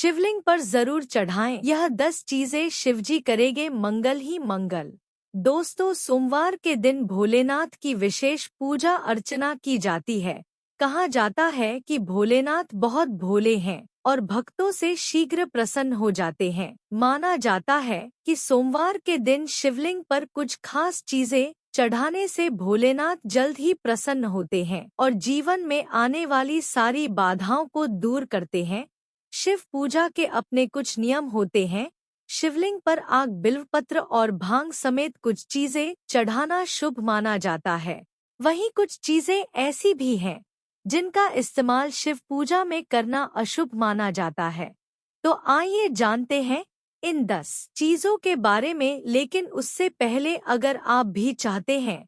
शिवलिंग पर जरूर चढ़ाएं। यह 10 चीजें शिवजी करेंगे मंगल ही मंगल। दोस्तों, सोमवार के दिन भोलेनाथ की विशेष पूजा अर्चना की जाती है। कहा जाता है कि भोलेनाथ बहुत भोले हैं और भक्तों से शीघ्र प्रसन्न हो जाते हैं। माना जाता है कि सोमवार के दिन शिवलिंग पर कुछ खास चीजें चढ़ाने से भोलेनाथ जल्द ही प्रसन्न होते हैं और जीवन में आने वाली सारी बाधाओं को दूर करते हैं। शिव पूजा के अपने कुछ नियम होते हैं। शिवलिंग पर आग, बिल्वपत्र और भांग समेत कुछ चीजें चढ़ाना शुभ माना जाता है। वहीं कुछ चीजें ऐसी भी हैं जिनका इस्तेमाल शिव पूजा में करना अशुभ माना जाता है। तो आइए जानते हैं इन 10 चीजों के बारे में। लेकिन उससे पहले अगर आप भी चाहते हैं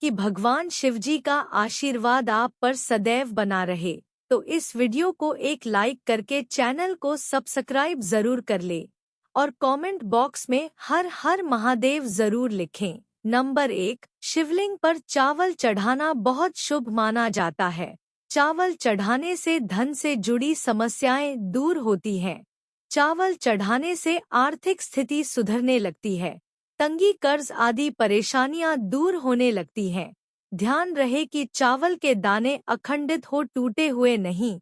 कि भगवान शिवजी का आशीर्वाद आप पर सदैव बना रहे, तो इस वीडियो को एक लाइक करके चैनल को सब्सक्राइब जरूर कर ले और कमेंट बॉक्स में हर हर महादेव जरूर लिखें। नंबर 1, शिवलिंग पर चावल चढ़ाना बहुत शुभ माना जाता है। चावल चढ़ाने से धन से जुड़ी समस्याएं दूर होती हैं। चावल चढ़ाने से आर्थिक स्थिति सुधरने लगती है। तंगी, कर्ज आदि परेशानियां दूर होने लगती हैं। ध्यान रहे कि चावल के दाने अखंडित हो, टूटे हुए नहीं।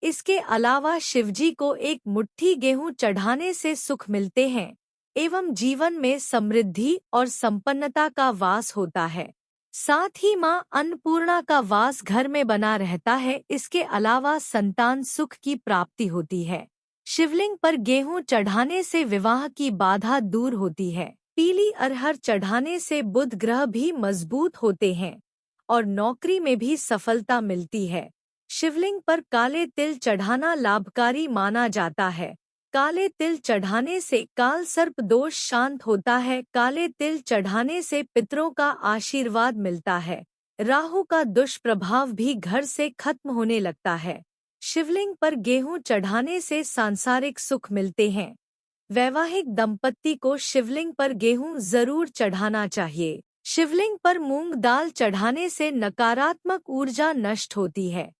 इसके अलावा शिवजी को एक मुट्ठी गेहूं चढ़ाने से सुख मिलते हैं एवं जीवन में समृद्धि और संपन्नता का वास होता है। साथ ही मां अन्नपूर्णा का वास घर में बना रहता है। इसके अलावा संतान सुख की प्राप्ति होती है। शिवलिंग पर गेहूं चढ़ाने से विवाह की बाधा दूर होती है। पीली अरहर चढ़ाने से बुध ग्रह भी मजबूत होते हैं और नौकरी में भी सफलता मिलती है। शिवलिंग पर काले तिल चढ़ाना लाभकारी माना जाता है। काले तिल चढ़ाने से काल सर्प दोष शांत होता है। काले तिल चढ़ाने से पितरों का आशीर्वाद मिलता है। राहु का दुष्प्रभाव भी घर से खत्म होने लगता है। शिवलिंग पर गेहूं चढ़ाने से सांसारिक सुख मिलते हैं। वैवाहिक दंपत्ति को शिवलिंग पर गेहूं जरूर चढ़ाना चाहिए। शिवलिंग पर मूंग दाल चढ़ाने से नकारात्मक ऊर्जा नष्ट होती है।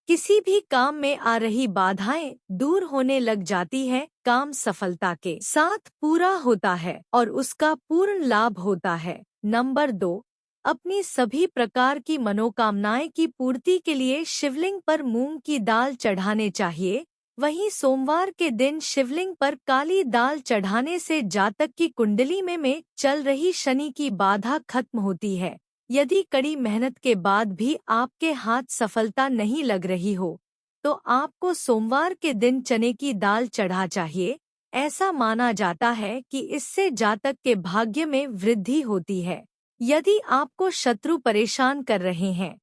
किसी भी काम में आ रही बाधाएं दूर होने लग जाती है। काम सफलता के साथ पूरा होता है और उसका पूर्ण लाभ होता है। नंबर 2, अपनी सभी प्रकार की मनोकामनाएं की पूर्ति के लिए शिवलिंग पर मूंग की दाल चढ़ाने चाहिए। वहीं सोमवार के दिन शिवलिंग पर काली दाल चढ़ाने से जातक की कुंडली में चल रही शनि की बाधा खत्म होती है। यदि कड़ी मेहनत के बाद भी आपके हाथ सफलता नहीं लग रही हो, तो आपको सोमवार के दिन चने की दाल चढ़ा चाहिए। ऐसा माना जाता है कि इससे जातक के भाग्य में वृद्धि होती है। यदि आपको शत्रु परेशान कर रहे हैं,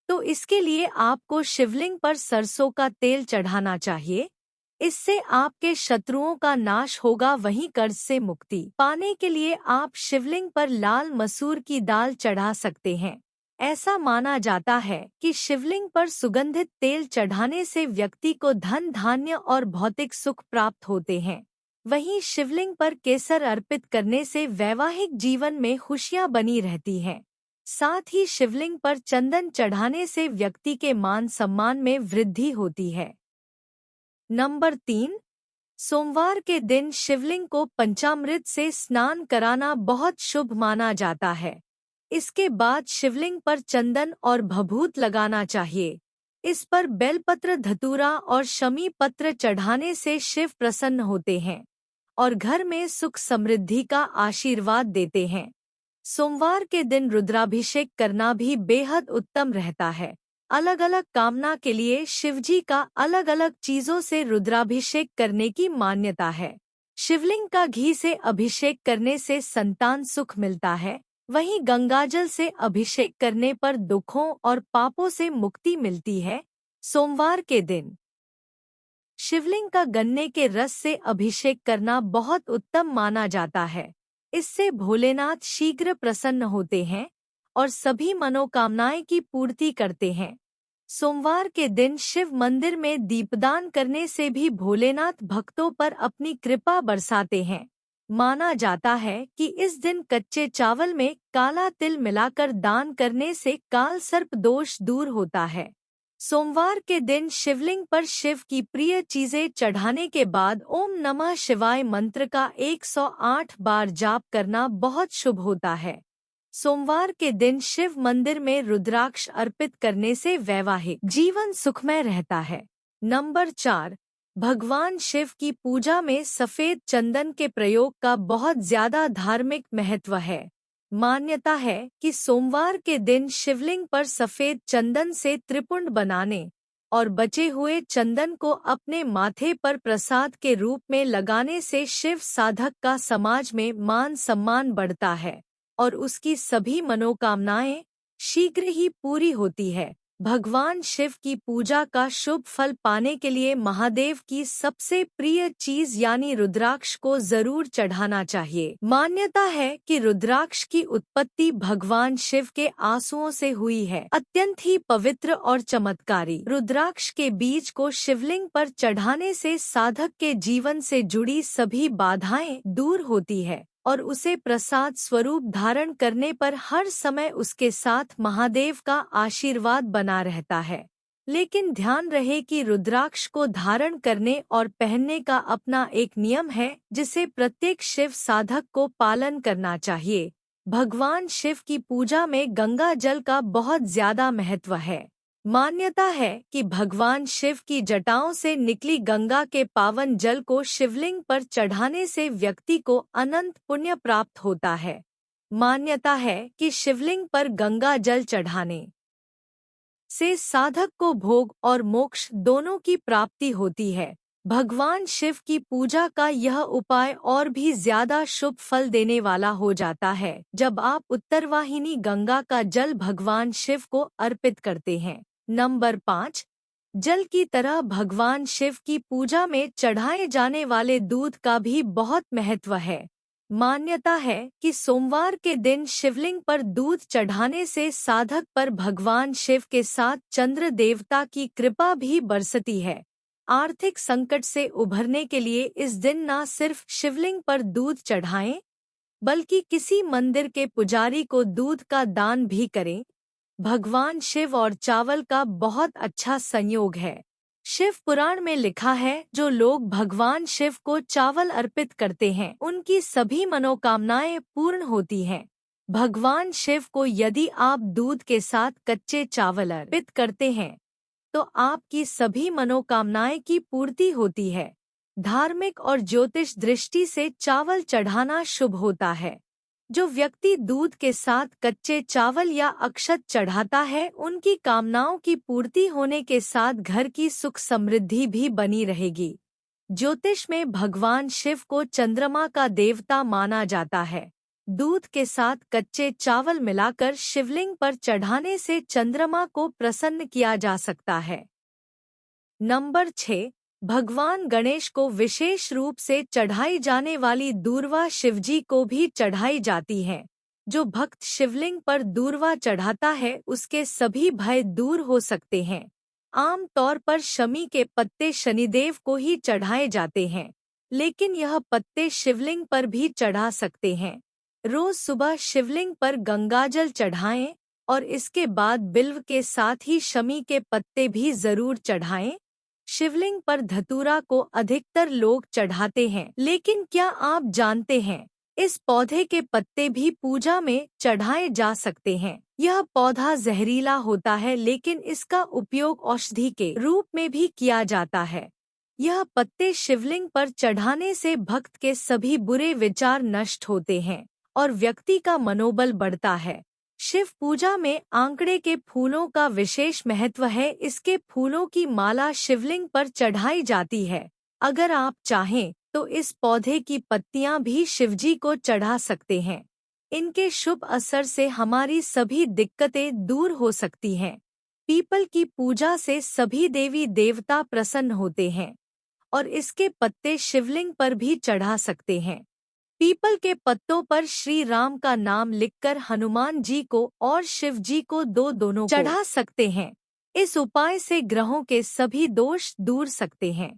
तो इसके लिए आपको शिवलिंग पर सरसों का तेल चढ़ाना चाहिए। इससे आपके शत्रुओं का नाश होगा। वहीं कर्ज से मुक्ति पाने के लिए आप शिवलिंग पर लाल मसूर की दाल चढ़ा सकते हैं। ऐसा माना जाता है कि शिवलिंग पर सुगंधित तेल चढ़ाने से व्यक्ति को धन, धान्य और भौतिक सुख प्राप्त होते हैं। वहीं शिवलिंग पर केसर अर्पित करने से वैवाहिक जीवन में खुशियां बनी रहती हैं। साथ ही शिवलिंग पर चंदन चढ़ाने से व्यक्ति के मान सम्मान में वृद्धि होती है। नंबर 3, सोमवार के दिन शिवलिंग को पंचामृत से स्नान कराना बहुत शुभ माना जाता है। इसके बाद शिवलिंग पर चंदन और भभूत लगाना चाहिए। इस पर बेलपत्र, धतूरा और शमी पत्र चढ़ाने से शिव प्रसन्न होते हैं और घर में सुख समृद्धि का आशीर्वाद देते हैं। सोमवार के दिन रुद्राभिषेक करना भी बेहद उत्तम रहता है। अलग अलग कामना के लिए शिवजी का अलग अलग चीजों से रुद्राभिषेक करने की मान्यता है। शिवलिंग का घी से अभिषेक करने से संतान सुख मिलता है। वहीं गंगाजल से अभिषेक करने पर दुखों और पापों से मुक्ति मिलती है। सोमवार के दिन शिवलिंग का गन्ने के रस से अभिषेक करना बहुत उत्तम माना जाता है। इससे भोलेनाथ शीघ्र प्रसन्न होते हैं और सभी मनोकामनाएं की पूर्ति करते हैं। सोमवार के दिन शिव मंदिर में दीपदान करने से भी भोलेनाथ भक्तों पर अपनी कृपा बरसाते हैं। माना जाता है कि इस दिन कच्चे चावल में काला तिल मिलाकर दान करने से काल सर्प दोष दूर होता है। सोमवार के दिन शिवलिंग पर शिव की प्रिय चीजें चढ़ाने के बाद ओम नमः शिवाय मंत्र का 108 बार जाप करना बहुत शुभ होता है। सोमवार के दिन शिव मंदिर में रुद्राक्ष अर्पित करने से वैवाहिक जीवन सुखमय रहता है। नंबर 4, भगवान शिव की पूजा में सफेद चंदन के प्रयोग का बहुत ज्यादा धार्मिक महत्व है। मान्यता है कि सोमवार के दिन शिवलिंग पर सफेद चंदन से त्रिपुंड बनाने और बचे हुए चंदन को अपने माथे पर प्रसाद के रूप में लगाने से शिव साधक का समाज में मान सम्मान बढ़ता है और उसकी सभी मनोकामनाएं शीघ्र ही पूरी होती है। भगवान शिव की पूजा का शुभ फल पाने के लिए महादेव की सबसे प्रिय चीज यानी रुद्राक्ष को जरूर चढ़ाना चाहिए। मान्यता है कि रुद्राक्ष की उत्पत्ति भगवान शिव के आंसुओं से हुई है। अत्यंत ही पवित्र और चमत्कारी रुद्राक्ष के बीज को शिवलिंग पर चढ़ाने से साधक के जीवन से जुड़ी सभी बाधाएं दूर होती है और उसे प्रसाद स्वरूप धारण करने पर हर समय उसके साथ महादेव का आशीर्वाद बना रहता है। लेकिन ध्यान रहे कि रुद्राक्ष को धारण करने और पहनने का अपना एक नियम है जिसे प्रत्येक शिव साधक को पालन करना चाहिए। भगवान शिव की पूजा में गंगा जल का बहुत ज्यादा महत्व है। मान्यता है कि भगवान शिव की जटाओं से निकली गंगा के पावन जल को शिवलिंग पर चढ़ाने से व्यक्ति को अनंत पुण्य प्राप्त होता है। मान्यता है कि शिवलिंग पर गंगा जल चढ़ाने से साधक को भोग और मोक्ष दोनों की प्राप्ति होती है। भगवान शिव की पूजा का यह उपाय और भी ज्यादा शुभ फल देने वाला हो जाता है जब आप उत्तरवाहिनी गंगा का जल भगवान शिव को अर्पित करते हैं। नंबर 5, जल की तरह भगवान शिव की पूजा में चढ़ाए जाने वाले दूध का भी बहुत महत्व है। मान्यता है कि सोमवार के दिन शिवलिंग पर दूध चढ़ाने से साधक पर भगवान शिव के साथ चंद्र देवता की कृपा भी बरसती है। आर्थिक संकट से उभरने के लिए इस दिन न सिर्फ शिवलिंग पर दूध चढ़ाएं, बल्कि किसी मंदिर के पुजारी को दूध का दान भी करें। भगवान शिव और चावल का बहुत अच्छा संयोग है। शिव पुराण में लिखा है जो लोग भगवान शिव को चावल अर्पित करते हैं उनकी सभी मनोकामनाएं पूर्ण होती हैं। भगवान शिव को यदि आप दूध के साथ कच्चे चावल अर्पित करते हैं तो आपकी सभी मनोकामनाएं की पूर्ति होती है। धार्मिक और ज्योतिष दृष्टि से चावल चढ़ाना शुभ होता है। जो व्यक्ति दूध के साथ कच्चे चावल या अक्षत चढ़ाता है उनकी कामनाओं की पूर्ति होने के साथ घर की सुख समृद्धि भी बनी रहेगी। ज्योतिष में भगवान शिव को चंद्रमा का देवता माना जाता है। दूध के साथ कच्चे चावल मिलाकर शिवलिंग पर चढ़ाने से चंद्रमा को प्रसन्न किया जा सकता है। नंबर 6, भगवान गणेश को विशेष रूप से चढ़ाई जाने वाली दूर्वा शिवजी को भी चढ़ाई जाती है। जो भक्त शिवलिंग पर दूर्वा चढ़ाता है उसके सभी भय दूर हो सकते हैं। आम तौर पर शमी के पत्ते शनिदेव को ही चढ़ाए जाते हैं, लेकिन यह पत्ते शिवलिंग पर भी चढ़ा सकते हैं। रोज सुबह शिवलिंग पर गंगाजल चढ़ाएं और इसके बाद बिल्व के साथ ही शमी के पत्ते भी जरूर चढ़ाएं। शिवलिंग पर धतूरा को अधिकतर लोग चढ़ाते हैं, लेकिन क्या आप जानते हैं इस पौधे के पत्ते भी पूजा में चढ़ाए जा सकते हैं। यह पौधा जहरीला होता है लेकिन इसका उपयोग औषधि के रूप में भी किया जाता है। यह पत्ते शिवलिंग पर चढ़ाने से भक्त के सभी बुरे विचार नष्ट होते हैं और व्यक्ति का मनोबल बढ़ता है। शिव पूजा में आंकड़े के फूलों का विशेष महत्व है। इसके फूलों की माला शिवलिंग पर चढ़ाई जाती है। अगर आप चाहें तो इस पौधे की पत्तियां भी शिवजी को चढ़ा सकते हैं। इनके शुभ असर से हमारी सभी दिक्कतें दूर हो सकती हैं। पीपल की पूजा से सभी देवी देवता प्रसन्न होते हैं और इसके पत्ते शिवलिंग पर भी चढ़ा सकते हैं। पीपल के पत्तों पर श्री राम का नाम लिखकर हनुमान जी को और शिव जी को दोनों चढ़ा सकते हैं। इस उपाय से ग्रहों के सभी दोष दूर सकते हैं।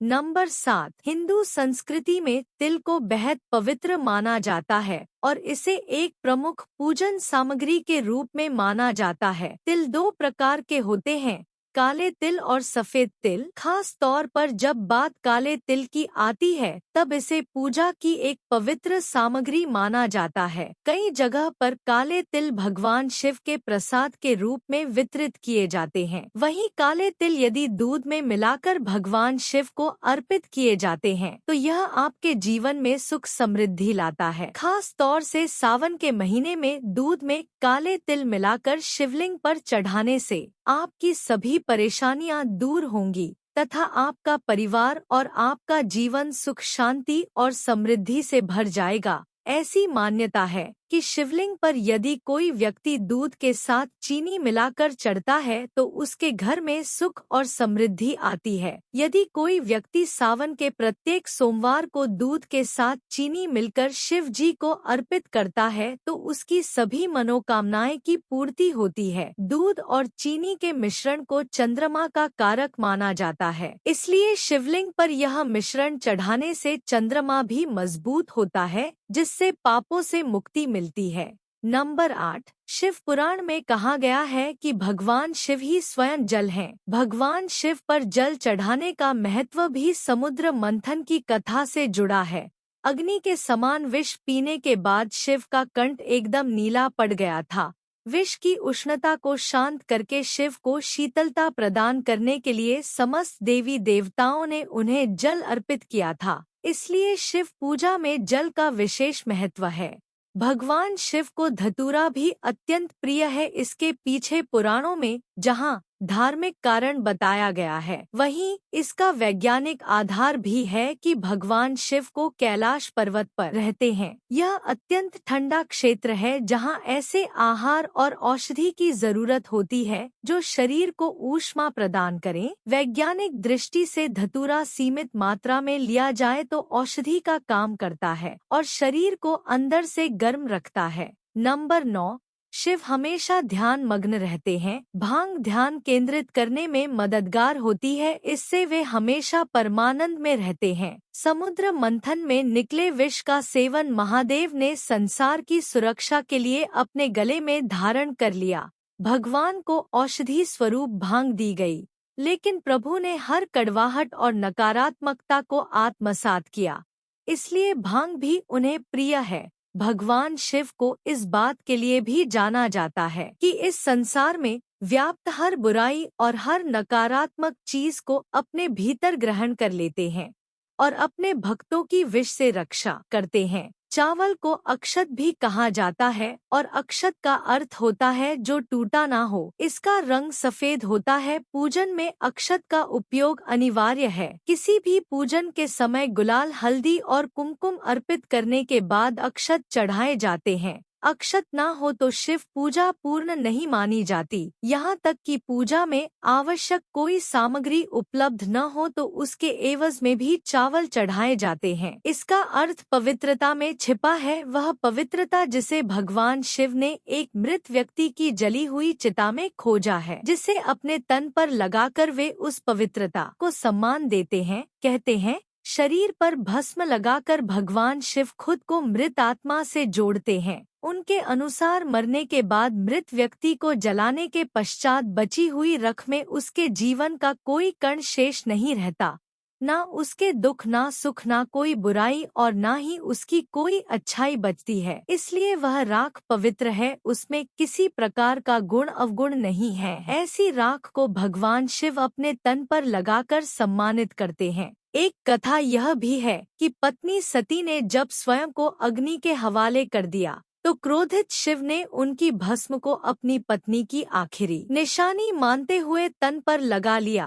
नंबर 7, हिंदू संस्कृति में तिल को बेहद पवित्र माना जाता है और इसे एक प्रमुख पूजन सामग्री के रूप में माना जाता है। तिल 2 प्रकार के होते हैं, काले तिल और सफेद तिल। खास तौर पर जब बात काले तिल की आती है तब इसे पूजा की एक पवित्र सामग्री माना जाता है। कई जगह पर काले तिल भगवान शिव के प्रसाद के रूप में वितरित किए जाते हैं। वहीं काले तिल यदि दूध में मिलाकर भगवान शिव को अर्पित किए जाते हैं तो यह आपके जीवन में सुख समृद्धि लाता है। खास तौर से सावन के महीने में दूध में काले तिल मिलाकर शिवलिंग पर चढ़ाने से आपकी सभी परेशानियां दूर होंगी तथा आपका परिवार और आपका जीवन सुख शांति और समृद्धि से भर जाएगा। ऐसी मान्यता है कि शिवलिंग पर यदि कोई व्यक्ति दूध के साथ चीनी मिलाकर चढ़ता है तो उसके घर में सुख और समृद्धि आती है। यदि कोई व्यक्ति सावन के प्रत्येक सोमवार को दूध के साथ चीनी मिलकर शिव जी को अर्पित करता है तो उसकी सभी मनोकामनाएं की पूर्ति होती है। दूध और चीनी के मिश्रण को चंद्रमा का कारक माना जाता है, इसलिए शिवलिंग पर यह मिश्रण चढ़ाने से चंद्रमा भी मजबूत होता है, जिससे पापों से मुक्ति मिलती है। नंबर 8, शिव पुराण में कहा गया है कि भगवान शिव ही स्वयं जल हैं। भगवान शिव पर जल चढ़ाने का महत्व भी समुद्र मंथन की कथा से जुड़ा है। अग्नि के समान विष पीने के बाद शिव का कंठ एकदम नीला पड़ गया था। विष की उष्णता को शांत करके शिव को शीतलता प्रदान करने के लिए समस्त देवी देवताओं ने उन्हें जल अर्पित किया था। इसलिए शिव पूजा में जल का विशेष महत्व है। भगवान शिव को धतूरा भी अत्यंत प्रिय है। इसके पीछे पुराणों में जहाँ धार्मिक कारण बताया गया है, वहीं इसका वैज्ञानिक आधार भी है कि भगवान शिव को कैलाश पर्वत पर रहते हैं। यह अत्यंत ठंडा क्षेत्र है जहां ऐसे आहार और औषधि की जरूरत होती है जो शरीर को ऊष्मा प्रदान करें। वैज्ञानिक दृष्टि से धतूरा सीमित मात्रा में लिया जाए तो औषधि का काम करता है और शरीर को अंदर से गर्म रखता है। नंबर 9, शिव हमेशा ध्यान मग्न रहते हैं। भांग ध्यान केंद्रित करने में मददगार होती है, इससे वे हमेशा परमानंद में रहते हैं। समुद्र मंथन में निकले विष का सेवन महादेव ने संसार की सुरक्षा के लिए अपने गले में धारण कर लिया। भगवान को औषधि स्वरूप भांग दी गई, लेकिन प्रभु ने हर कड़वाहट और नकारात्मकता को आत्मसात किया, इसलिए भांग भी उन्हें प्रिय है। भगवान शिव को इस बात के लिए भी जाना जाता है कि इस संसार में व्याप्त हर बुराई और हर नकारात्मक चीज को अपने भीतर ग्रहण कर लेते हैं और अपने भक्तों की विष से रक्षा करते हैं। चावल को अक्षत भी कहा जाता है और अक्षत का अर्थ होता है जो टूटा ना हो। इसका रंग सफेद होता है। पूजन में अक्षत का उपयोग अनिवार्य है। किसी भी पूजन के समय गुलाल, हल्दी और कुमकुम अर्पित करने के बाद अक्षत चढ़ाए जाते हैं। अक्षत ना हो तो शिव पूजा पूर्ण नहीं मानी जाती। यहाँ तक कि पूजा में आवश्यक कोई सामग्री उपलब्ध न हो तो उसके एवज में भी चावल चढ़ाए जाते हैं। इसका अर्थ पवित्रता में छिपा है, वह पवित्रता जिसे भगवान शिव ने एक मृत व्यक्ति की जली हुई चिता में खोजा है, जिसे अपने तन पर लगाकर वे उस पवित्रता को सम्मान देते हैं। कहते हैं, शरीर पर भस्म लगाकर भगवान शिव खुद को मृत आत्मा से जोड़ते हैं। उनके अनुसार मरने के बाद मृत व्यक्ति को जलाने के पश्चात बची हुई रख में उसके जीवन का कोई कण शेष नहीं रहता, ना उसके दुख, ना सुख, ना कोई बुराई और ना ही उसकी कोई अच्छाई बचती है। इसलिए वह राख पवित्र है, उसमें किसी प्रकार का गुण अवगुण नहीं है। ऐसी राख को भगवान शिव अपने तन पर लगाकर सम्मानित करते हैं। एक कथा यह भी है कि पत्नी सती ने जब स्वयं को अग्नि के हवाले कर दिया तो क्रोधित शिव ने उनकी भस्म को अपनी पत्नी की आखिरी निशानी मानते हुए तन पर लगा लिया,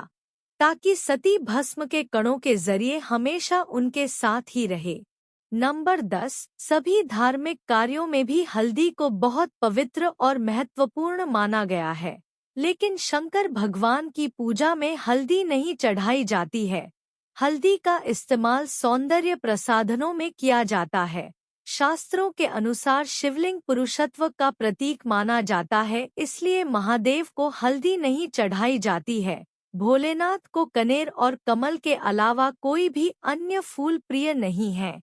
ताकि सती भस्म के कणों के जरिए हमेशा उनके साथ ही रहे। नंबर 10, सभी धार्मिक कार्यों में भी हल्दी को बहुत पवित्र और महत्वपूर्ण माना गया है, लेकिन शंकर भगवान की पूजा में हल्दी नहीं चढ़ाई जाती है। हल्दी का इस्तेमाल सौंदर्य प्रसाधनों में किया जाता है। शास्त्रों के अनुसार शिवलिंग पुरुषत्व का प्रतीक माना जाता है, इसलिए महादेव को हल्दी नहीं चढ़ाई जाती है। भोलेनाथ को कनेर और कमल के अलावा कोई भी अन्य फूल प्रिय नहीं है।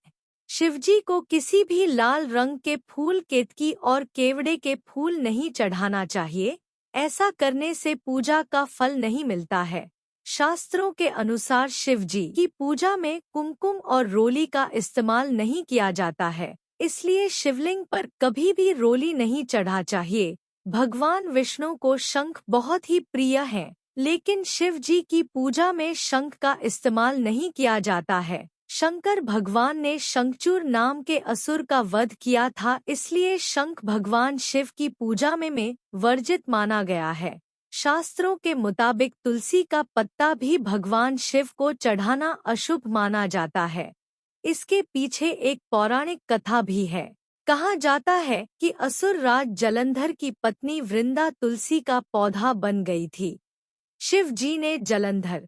शिवजी को किसी भी लाल रंग के फूल, केतकी और केवड़े के फूल नहीं चढ़ाना चाहिए। ऐसा करने से पूजा का फल नहीं मिलता है। शास्त्रों के अनुसार शिव जी की पूजा में कुमकुम और रोली का इस्तेमाल नहीं किया जाता है, इसलिए शिवलिंग पर कभी भी रोली नहीं चढ़ा चाहिए। भगवान विष्णु को शंख बहुत ही प्रिय है, लेकिन शिव जी की पूजा में शंख का इस्तेमाल नहीं किया जाता है। शंकर भगवान ने शंखचूर नाम के असुर का वध किया था, इसलिए शंख भगवान शिव की पूजा में वर्जित माना गया है। शास्त्रों के मुताबिक तुलसी का पत्ता भी भगवान शिव को चढ़ाना अशुभ माना जाता है। इसके पीछे एक पौराणिक कथा भी है। कहा जाता है कि असुर राज जलंधर की पत्नी वृंदा तुलसी का पौधा बन गई थी। शिव जी ने जलंधर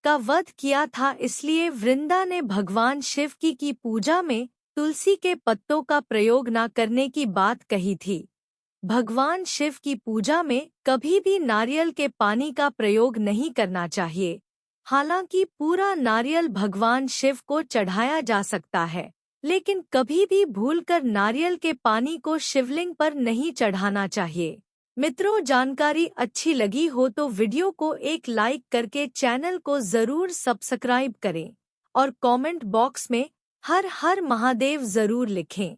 का वध किया था, इसलिए वृंदा ने भगवान शिव की पूजा में तुलसी के पत्तों का प्रयोग न करने की बात कही थी। भगवान शिव की पूजा में कभी भी नारियल के पानी का प्रयोग नहीं करना चाहिए। हालांकि पूरा नारियल भगवान शिव को चढ़ाया जा सकता है, लेकिन कभी भी भूलकर नारियल के पानी को शिवलिंग पर नहीं चढ़ाना चाहिए। मित्रों, जानकारी अच्छी लगी हो तो वीडियो को एक लाइक करके चैनल को जरूर सब्सक्राइब करें और कमेंट बॉक्स में हर हर महादेव जरूर लिखें।